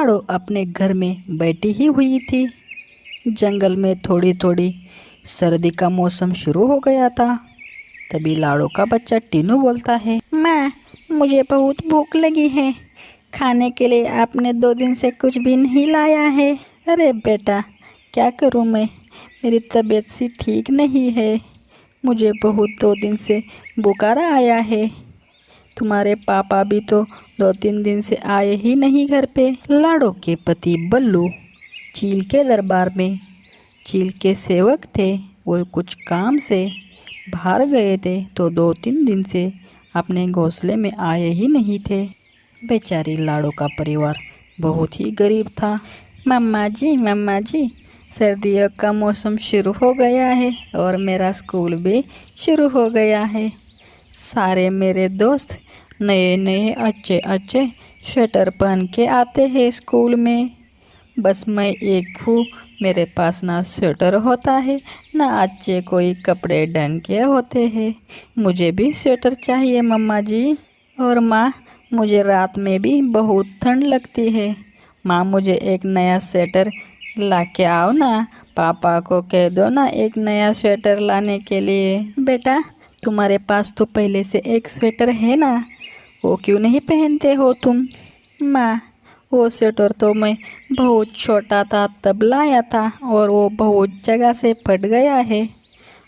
लाडो अपने घर में बैठी ही हुई थी। जंगल में थोड़ी थोड़ी सर्दी का मौसम शुरू हो गया था। तभी लाडो का बच्चा टीनू बोलता है, माँ, मुझे बहुत भूख लगी है। खाने के लिए आपने 2 दिन से कुछ भी नहीं लाया है। अरे बेटा, क्या करूँ मैं, मेरी तबीयत सी ठीक नहीं है। मुझे बहुत 2 दिन से बुखार आया है। तुम्हारे पापा भी तो 2-3 दिन से आए ही नहीं घर पे। लाडो के पति बल्लू चील के दरबार में चील के सेवक थे। वो कुछ काम से बाहर गए थे तो 2-3 दिन से अपने घोंसले में आए ही नहीं थे। बेचारी लाडो का परिवार बहुत ही गरीब था। मम्मा जी, सर्दियों का मौसम शुरू हो गया है और मेरा स्कूल भी शुरू हो गया है। सारे मेरे दोस्त नए नए अच्छे अच्छे स्वेटर पहन के आते हैं स्कूल में। बस मैं एक हूँ, मेरे पास ना स्वेटर होता है ना अच्छे कोई कपड़े ढंग के होते हैं। मुझे भी स्वेटर चाहिए मम्मा जी। और माँ, मुझे रात में भी बहुत ठंड लगती है। माँ, मुझे एक नया स्वेटर ला के आओ ना। पापा को कह दो ना एक नया स्वेटर लाने के लिए। बेटा, तुम्हारे पास तो पहले से एक स्वेटर है ना, वो क्यों नहीं पहनते हो तुम? माँ, वो स्वेटर तो मैं बहुत छोटा था तब लाया था और वो बहुत जगह से फट गया है।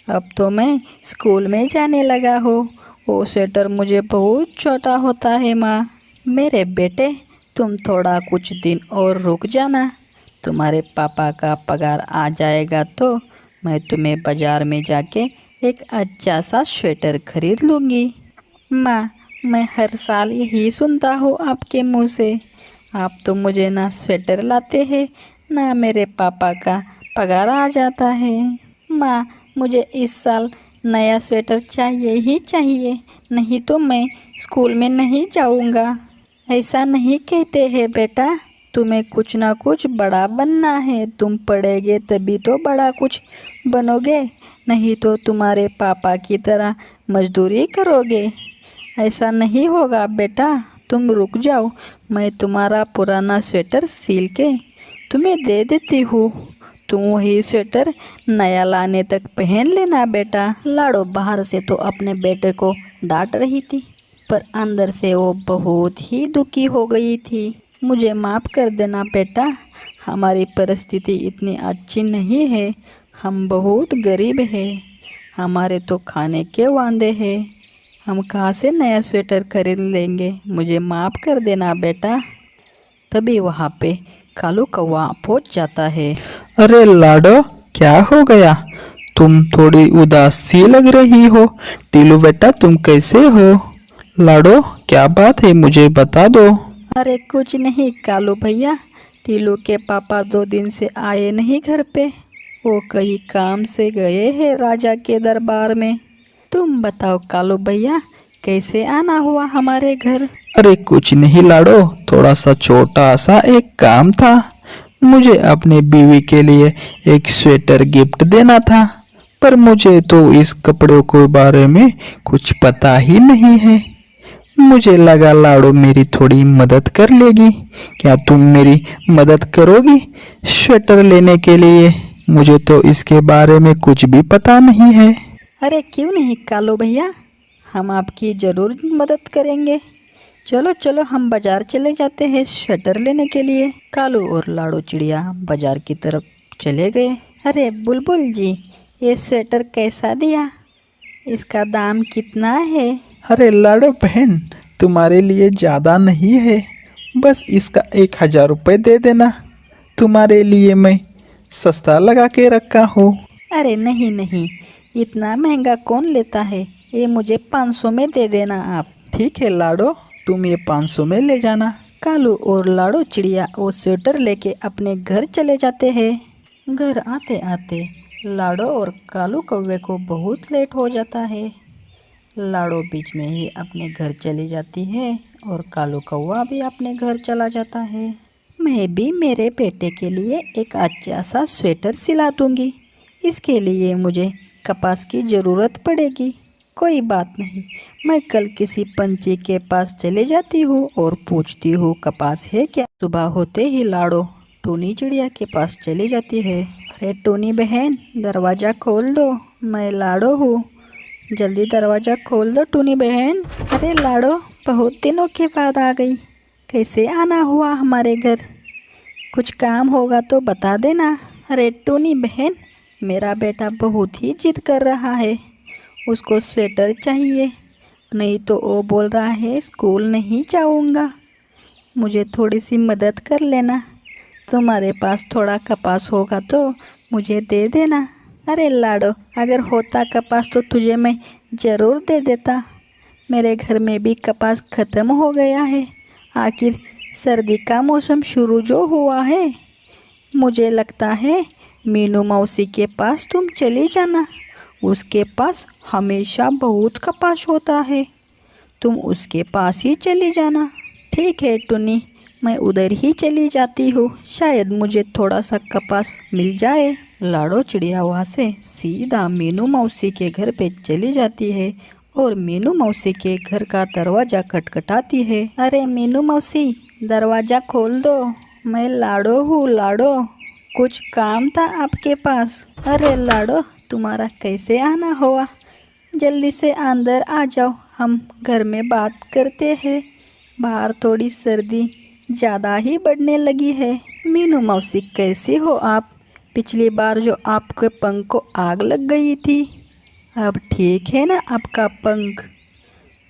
अब तो मैं स्कूल में जाने लगा हूँ। वो स्वेटर मुझे बहुत छोटा होता है माँ। मेरे बेटे, तुम थोड़ा कुछ दिन और रुक जाना। तुम्हारे पापा का पगार आ जाएगा तो मैं तुम्हें बाज़ार में जाके एक अच्छा सा स्वेटर खरीद लूँगी। माँ, मैं हर साल यही सुनता हूँ आपके मुँह से। आप तो मुझे ना स्वेटर लाते हैं ना मेरे पापा का पगार आ जाता है। माँ, मुझे इस साल नया स्वेटर चाहिए ही चाहिए, नहीं तो मैं स्कूल में नहीं जाऊँगा। ऐसा नहीं कहते हैं बेटा, तुम्हें कुछ ना कुछ बड़ा बनना है। तुम पढ़ोगे तभी तो बड़ा कुछ बनोगे, नहीं तो तुम्हारे पापा की तरह मजदूरी करोगे। ऐसा नहीं होगा बेटा, तुम रुक जाओ, मैं तुम्हारा पुराना स्वेटर सील के तुम्हें दे देती हूँ। तुम वही स्वेटर नया लाने तक पहन लेना बेटा। लाडो बाहर से तो अपने बेटे को डांट रही थी, पर अंदर से वो बहुत ही दुखी हो गई थी। मुझे माफ़ कर देना बेटा, हमारी परिस्थिति इतनी अच्छी नहीं है। हम बहुत गरीब हैं, हमारे तो खाने के वांदे हैं। हम कहाँ से नया स्वेटर खरीद लेंगे, मुझे माफ़ कर देना बेटा। तभी वहाँ पे कालू कौवा पहुँच जाता है। अरे लाडो, क्या हो गया? तुम थोड़ी उदास सी लग रही हो। टीलू बेटा, तुम कैसे हो? लाडो, क्या बात है, मुझे बता दो। अरे कुछ नहीं कालू भैया, टीलू के पापा 2 दिन से आए नहीं घर पे। वो कहीं काम से गए हैं राजा के दरबार में। तुम बताओ कालू भैया, कैसे आना हुआ हमारे घर? अरे कुछ नहीं लाडो, थोड़ा सा छोटा सा एक काम था। मुझे अपने बीवी के लिए एक स्वेटर गिफ्ट देना था, पर मुझे तो इस कपड़ों के बारे में कुछ पता ही नहीं है। मुझे लगा लाडो मेरी थोड़ी मदद कर लेगी। क्या तुम मेरी मदद करोगी स्वेटर लेने के लिए? मुझे तो इसके बारे में कुछ भी पता नहीं है। अरे क्यों नहीं कालू भैया, हम आपकी ज़रूर मदद करेंगे। चलो चलो, हम बाज़ार चले जाते हैं स्वेटर लेने के लिए। कालू और लाडो चिड़िया बाज़ार की तरफ चले गए। अरे बुलबुल जी, ये स्वेटर कैसा दिया? इसका दाम कितना है? अरे लाडो बहन, तुम्हारे लिए ज़्यादा नहीं है, बस इसका 1000 रुपये दे देना। तुम्हारे लिए मैं सस्ता लगा के रखा हूँ। अरे नहीं नहीं, इतना महंगा कौन लेता है, ये मुझे 500 में दे देना आप। ठीक है लाडो, तुम ये 500 में ले जाना। कालू और लाडो चिड़िया वो स्वेटर लेके अपने घर चले जाते हैं। घर आते आते लाडो और कालू कौवे को बहुत लेट हो जाता है। लाडो बीच में ही अपने घर चली जाती है और कालू कौवा भी अपने घर चला जाता है। मैं भी मेरे बेटे के लिए एक अच्छा सा स्वेटर सिला दूंगी। इसके लिए मुझे कपास की ज़रूरत पड़ेगी। कोई बात नहीं, मैं कल किसी पंछी के पास चले जाती हूँ और पूछती हूँ कपास है क्या। सुबह होते ही लाडो टूनी चिड़िया के पास चली जाती है। अरे टूनी बहन, दरवाज़ा खोल दो, मैं लाडो हूँ, जल्दी दरवाज़ा खोल दो टूनी बहन। अरे लाडो, बहुत दिनों के बाद आ गई, कैसे आना हुआ हमारे घर? कुछ काम होगा तो बता देना। अरे टूनी बहन, मेरा बेटा बहुत ही जिद कर रहा है, उसको स्वेटर चाहिए, नहीं तो वो बोल रहा है स्कूल नहीं जाऊँगा, मुझे थोड़ी सी मदद कर लेना। तुम्हारे पास थोड़ा कपास होगा तो मुझे दे देना। अरे लाडो, अगर होता कपास तो तुझे मैं ज़रूर दे देता, मेरे घर में भी कपास ख़त्म हो गया है, आखिर सर्दी का मौसम शुरू जो हुआ है। मुझे लगता है मीनू मौसी के पास तुम चली जाना, उसके पास हमेशा बहुत कपास होता है, तुम उसके पास ही चली जाना। ठीक है टुनी, मैं उधर ही चली जाती हूँ, शायद मुझे थोड़ा सा कपास मिल जाए। लाडो चिड़िया वहाँ से सीधा मीनू मौसी के घर पे चली जाती है और मीनू मौसी के घर का दरवाज़ा खटखटाती है। अरे मीनू मौसी, दरवाज़ा खोल दो, मैं लाडो हूँ लाडो, कुछ काम था आपके पास। अरे लाडो, तुम्हारा कैसे आना हुआ? जल्दी से अंदर आ जाओ, हम घर में बात करते हैं, बाहर थोड़ी सर्दी ज़्यादा ही बढ़ने लगी है। मीनू मौसी, कैसे हो आप? पिछली बार जो आपके पंख को आग लग गई थी, अब ठीक है ना आपका पंख?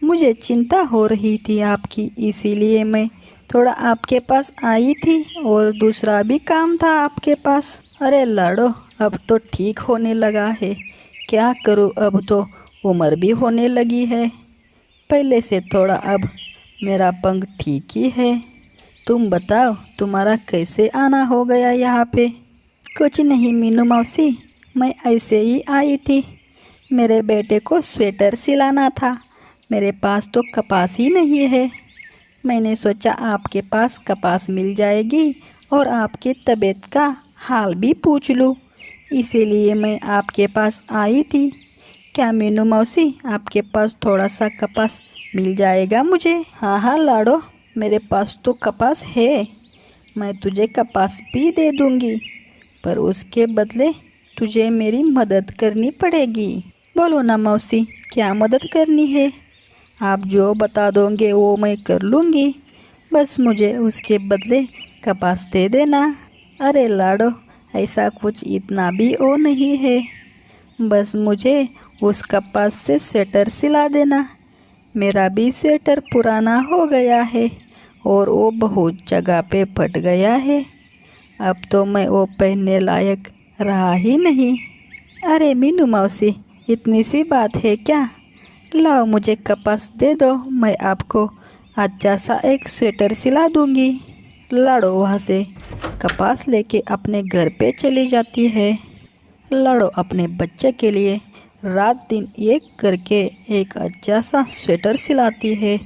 मुझे चिंता हो रही थी आपकी, इसीलिए मैं थोड़ा आपके पास आई थी और दूसरा भी काम था आपके पास। अरे लाडो, अब तो ठीक होने लगा है, क्या करूँ, अब तो उम्र भी होने लगी है, पहले से थोड़ा अब मेरा पंख ठीक ही है। तुम बताओ, तुम्हारा कैसे आना हो गया यहाँ पे? कुछ नहीं मीनू मौसी, मैं ऐसे ही आई थी, मेरे बेटे को स्वेटर सिलाना था, मेरे पास तो कपास ही नहीं है, मैंने सोचा आपके पास कपास मिल जाएगी और आपकी तबीयत का हाल भी पूछ लूँ, इसीलिए मैं आपके पास आई थी। क्या मीनू मौसी, आपके पास थोड़ा सा कपास मिल जाएगा मुझे? हाँ हाँ लाडो, मेरे पास तो कपास है, मैं तुझे कपास भी दे दूँगी, पर उसके बदले तुझे मेरी मदद करनी पड़ेगी। बोलो ना मौसी, क्या मदद करनी है? आप जो बता दोगे वो मैं कर लूँगी, बस मुझे उसके बदले कपास दे देना। अरे लाडो, ऐसा कुछ इतना भी वो नहीं है, बस मुझे उस कपास से स्वेटर सिला देना, मेरा भी स्वेटर पुराना हो गया है और वो बहुत जगह पे फट गया है, अब तो मैं वो पहनने लायक रहा ही नहीं। अरे मीनू मौसी, इतनी सी बात है क्या? लाओ मुझे कपास दे दो, मैं आपको अच्छा सा एक स्वेटर सिला दूंगी। लाडो वहाँ से कपास लेके अपने घर पे चली जाती है। लाडो अपने बच्चे के लिए रात दिन एक करके एक अच्छा सा स्वेटर सिलाती है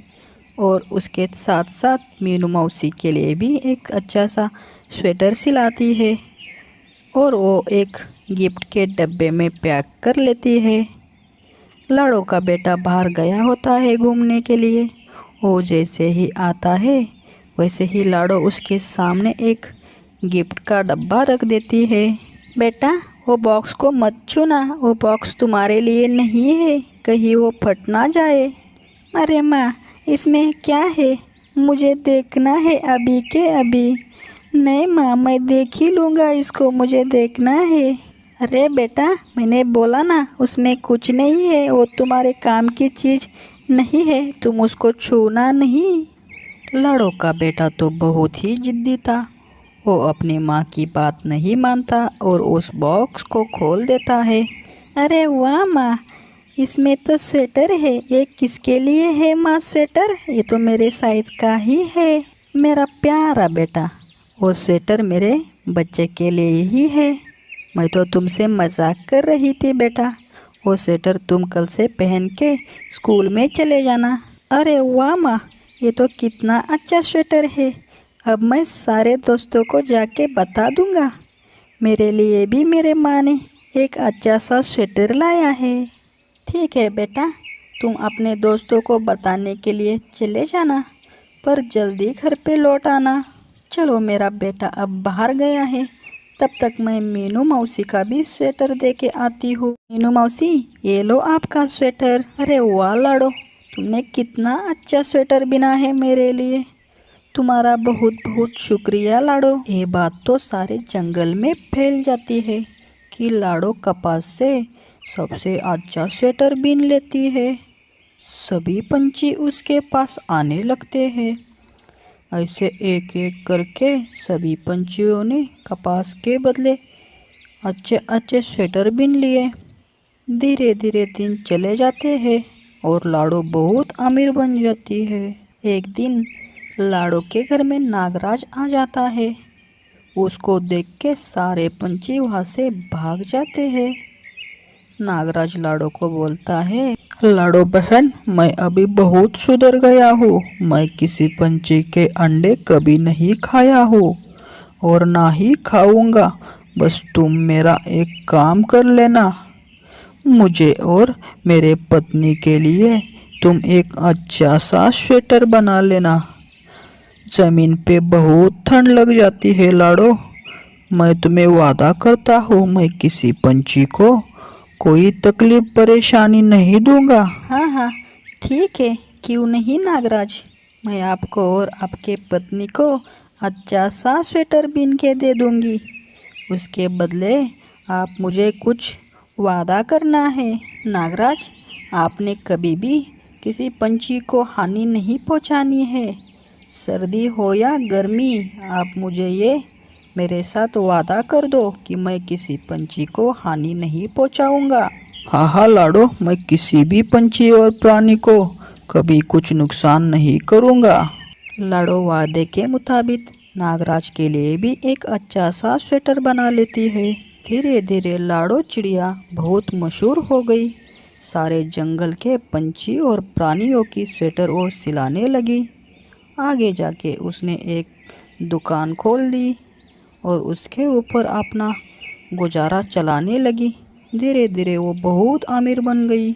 और उसके साथ साथ मीनू मौसी के लिए भी एक अच्छा सा स्वेटर सिलाती है और वो एक गिफ्ट के डब्बे में पैक कर लेती है। लाडो का बेटा बाहर गया होता है घूमने के लिए, वो जैसे ही आता है वैसे ही लाडो उसके सामने एक गिफ्ट का डब्बा रख देती है। बेटा, वो बॉक्स को मत छूना, वो बॉक्स तुम्हारे लिए नहीं है, कहीं वो फट ना जाए। अरे माँ, इसमें क्या है? मुझे देखना है अभी के अभी। नहीं माँ, मैं देख ही लूँगा इसको, मुझे देखना है। अरे बेटा, मैंने बोला ना उसमें कुछ नहीं है, वो तुम्हारे काम की चीज़ नहीं है, तुम उसको छूना नहीं। लाडो का बेटा तो बहुत ही जिद्दी था, वो अपनी माँ की बात नहीं मानता और उस बॉक्स को खोल देता है। अरे वाह माँ, इसमें तो स्वेटर है, ये किसके लिए है माँ स्वेटर? ये तो मेरे साइज का ही है। मेरा प्यारा बेटा, वो स्वेटर मेरे बच्चे के लिए ही है, मैं तो तुमसे मजाक कर रही थी बेटा, वो स्वेटर तुम कल से पहन के स्कूल में चले जाना। अरे वाह माँ, ये तो कितना अच्छा स्वेटर है, अब मैं सारे दोस्तों को जाके बता दूंगा, मेरे लिए भी मेरे माँ ने एक अच्छा सा स्वेटर लाया है। ठीक है बेटा, तुम अपने दोस्तों को बताने के लिए चले जाना, पर जल्दी घर पे लौट आना। चलो मेरा बेटा अब बाहर गया है, तब तक मैं मीनू मौसी का भी स्वेटर दे के आती हूँ। मीनू मौसी, ये लो आपका स्वेटर। अरे वाह लाडो, तुमने कितना अच्छा स्वेटर बिना है मेरे लिए। तुम्हारा बहुत बहुत शुक्रिया लाडो। ये बात तो सारे जंगल में फैल जाती है कि लाडो कपास से सबसे अच्छा स्वेटर बीन लेती है। सभी पंछी उसके पास आने लगते हैं। ऐसे एक एक करके सभी पंछियों ने कपास के बदले अच्छे अच्छे स्वेटर बीन लिए। धीरे धीरे दिन चले जाते हैं और लाडो बहुत अमीर बन जाती है। एक दिन लाडो के घर में नागराज आ जाता है। उसको देख के सारे पंछी वहाँ से भाग जाते हैं। नागराज लाडो को बोलता है, लाडो बहन, मैं अभी बहुत सुधर गया हूँ। मैं किसी पंछी के अंडे कभी नहीं खाया हूँ और ना ही खाऊंगा। बस तुम मेरा एक काम कर लेना। मुझे और मेरे पत्नी के लिए तुम एक अच्छा सा स्वेटर बना लेना। जमीन पे बहुत ठंड लग जाती है लाडो। मैं तुम्हें वादा करता हूँ, मैं किसी पंछी को कोई तकलीफ परेशानी नहीं दूंगा। हाँ हाँ, ठीक है, क्यों नहीं नागराज। मैं आपको और आपके पत्नी को अच्छा सा स्वेटर बीन के दे दूंगी। उसके बदले आप मुझे कुछ वादा करना है। नागराज, आपने कभी भी किसी पंछी को हानि नहीं पहुंचानी है। सर्दी हो या गर्मी, आप मुझे ये मेरे साथ वादा कर दो कि मैं किसी पंछी को हानि नहीं पहुंचाऊंगा। हाँ हाँ लाडो, मैं किसी भी पंछी और प्राणी को कभी कुछ नुकसान नहीं करूंगा। लाडो वादे के मुताबिक नागराज के लिए भी एक अच्छा सा स्वेटर बना लेती है। धीरे धीरे लाडो चिड़िया बहुत मशहूर हो गई। सारे जंगल के पंछी और प्राणियों की स्वेटर और सिलाने लगी। आगे जाके उसने एक दुकान खोल दी और उसके ऊपर अपना गुजारा चलाने लगी। धीरे धीरे वो बहुत अमीर बन गई।